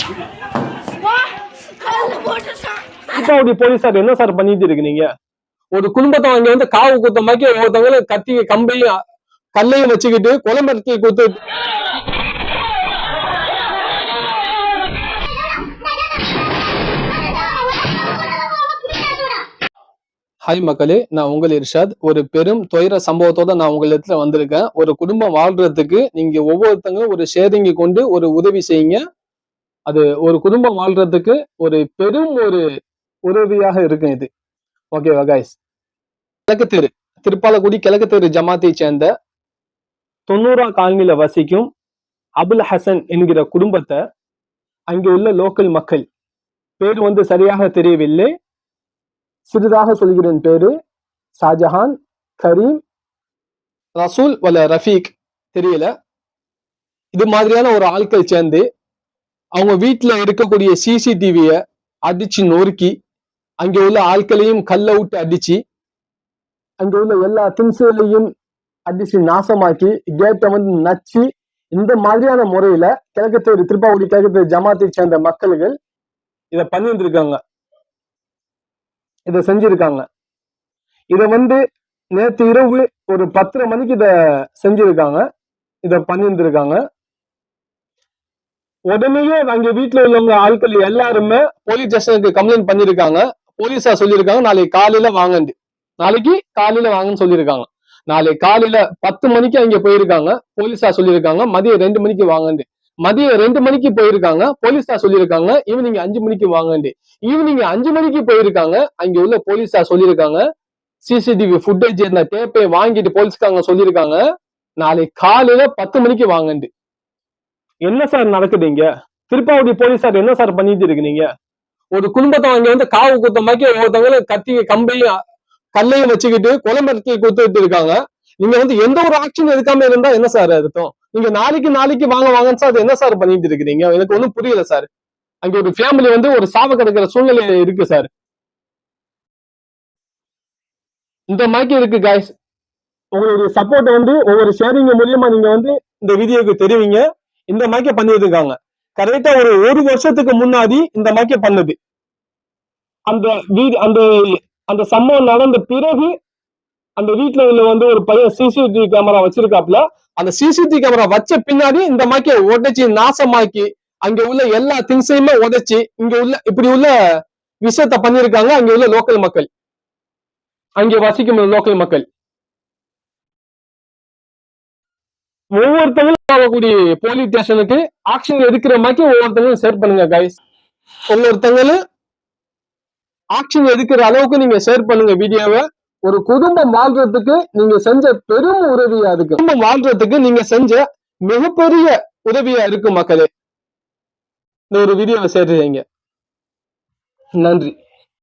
இப்ப போலீஸார் என்ன சார் பண்ணிட்டு இருக்கு நீங்க? ஒரு குடும்பத்தை அங்க வந்து காவு குத்தமாக்கி ஒருத்தவங்களும் கத்தி கம்பையும் கல்லையும் வச்சுக்கிட்டு கொலை மிரட்டல் குத்து. ஹாய் மக்களே, நான் உங்கள் இர்ஷாத். ஒரு பெரும் துயர சம்பவத்தோட நான் உங்களிடத்துல வந்திருக்கேன். ஒரு குடும்பம் வாழ்றதுக்கு நீங்க ஒவ்வொருத்தங்களும் ஒரு ஷேரிங்கை கொண்டு ஒரு உதவி செய்யுங்க. அது ஒரு குடும்பம் வாழ்றதுக்கு ஒரு பெரும் ஒரு உதவியாக இருக்கும் இது. ஓகேவா கைஸ்? கிழக்கு தெரு, திருப்பாலக்குடி கிழக்கு தெரு ஜமாத்தை சேர்ந்த 90 காலனில வசிக்கும் அபுல் ஹசன் என்கிற குடும்பத்தை அங்கே உள்ள லோக்கல் மக்கள், பேர் வந்து சரியாக தெரியவில்லை, சிறிதாக சொல்கிறேன், பேரு ஷாஜஹான், கரீம், ரசூல் வல ரஃபீக் தெரியல, இது மாதிரியான ஒரு ஆட்கள் சேர்ந்து அவங்க வீட்டுல இருக்கக்கூடிய சிசிடிவிய அடிச்சு நொறுக்கி அங்க உள்ள ஆட்களையும் கல்ல விட்டு அடிச்சு அங்க உள்ள எல்லா திங்ஸ்களையும் அடிச்சு நாசமாக்கி கேட்டை வந்து நச்சு, இந்த மாதிரியான முறையில கிழக்கு திருப்பாக்குடி கிழக்கு ஜமாத்தை சேர்ந்த மக்கள்கள் இதை பண்ணிட்டு இருக்காங்க, இதை செஞ்சிருக்காங்க. இத வந்து நேற்று இரவு ஒரு 10:30 மணிக்கு இத செஞ்சிருக்காங்க, இத பண்ணிட்டு இருக்காங்க. உடனேயே அங்க வீட்டுல உள்ளவங்க ஆட்கள் எல்லாருமே போலீஸ் ஸ்டேஷனுக்கு கம்ப்ளைண்ட் பண்ணிருக்காங்க. போலீஸா சொல்லியிருக்காங்க நாளைக்கு காலையில வாங்கண்டு, நாளைக்கு காலையில வாங்கன்னு சொல்லியிருக்காங்க. நாளைக்கு காலையில 10 மணிக்கு அங்க போயிருக்காங்க, போலீஸா சொல்லியிருக்காங்க மதியம் 2 மணிக்கு வாங்கண்டு. மதியம் 2 மணிக்கு போயிருக்காங்க, போலீஸா சொல்லியிருக்காங்க ஈவினிங் 5 மணிக்கு வாங்கண்டு. ஈவினிங் 5 மணிக்கு போயிருக்காங்க, அங்க உள்ள போலீஸா சொல்லியிருக்காங்க சிசிடிவி ஃபுட்டேஜ் இருந்த டேப்பை வாங்கிட்டு போலீஸ்காரங்க சொல்லியிருக்காங்க நாளைக்கு காலையில 10 மணிக்கு வாங்கண்டு. என்ன சார் நடக்குதுங்க? திருப்பாக்குடி போலீஸார் என்ன சார் பண்ணிட்டு இருக்கு நீங்க? ஒரு குடும்பத்தை அங்க வந்து காவு குத்தமாக்கி ஒருத்தவங்களும் கத்தி கம்பையும் கல்லையும் வச்சுக்கிட்டு கொலை மிரட்டல் குத்துட்டு இருக்காங்க. நீங்க வந்து எந்த ஒரு ஆக்ஷன் எடுக்காம இருந்தா என்ன சார் அர்த்தம்? நீங்க நாளைக்கு வாங்கன்னு சார் என்ன சார் பண்ணிட்டு இருக்கிறீங்க? எனக்கு ஒன்றும் புரியல சார். அங்க ஒரு ஃபேமிலி வந்து ஒரு சாவ கிடக்கிற சூழ்நிலை இருக்கு சார். இந்த மாதிரி இருக்கு காய்ஸ். உங்களுடைய சப்போர்ட் வந்து ஒவ்வொரு ஷேரிங் மூலியமா நீங்க வந்து இந்த வீடியோக்கு தெரிவிங்க. இந்த மாதிரி பண்ணிட்டு இருக்காங்க. கரெக்டா ஒரு வருஷத்துக்கு முன்னாடி இந்த மாதிரி பண்ணுது. அந்த அந்த சம்பவம் நடந்த பிறகு அந்த வீட்டுல உள்ள வந்து ஒரு பையன் சிசிடிவி கேமரா வச்சிருக்காப்ல, அந்த சிசிடிவி கேமரா வச்ச பின்னாடி இந்த மாதிரி உடைச்சி நாசமாக்கி அங்க உள்ள எல்லா திங்ஸையுமே உடைச்சி இங்க உள்ள இப்படி உள்ள விஷயத்த பண்ணிருக்காங்க அங்க உள்ள லோக்கல் மக்கள், அங்கே வசிக்கும் லோக்கல் மக்கள். ஒவ்வொருத்தங்களும் போலீஸ் ஸ்டேஷனுக்கு ஆக்ஷன் எடுக்கிற மாதிரி ஒவ்வொருத்தங்களும் ஷேர் பண்ணுங்க கைஸ். ஒவ்வொருத்தங்களும் ஆக்ஷன் எடுக்கிற அளவுக்கு நீங்க ஷேர் பண்ணுங்க வீடியோவை. ஒரு குடும்பம் வாழ்றதுக்கு நீங்க செஞ்ச பெரும் உதவியா இருக்கு, குடும்பம் வாழ்றதுக்கு நீங்க செஞ்ச மிகப்பெரிய உதவியா இருக்கு மக்களே. இந்த ஒரு வீடியோவை ஷேர் செய்யுங்க. நன்றி.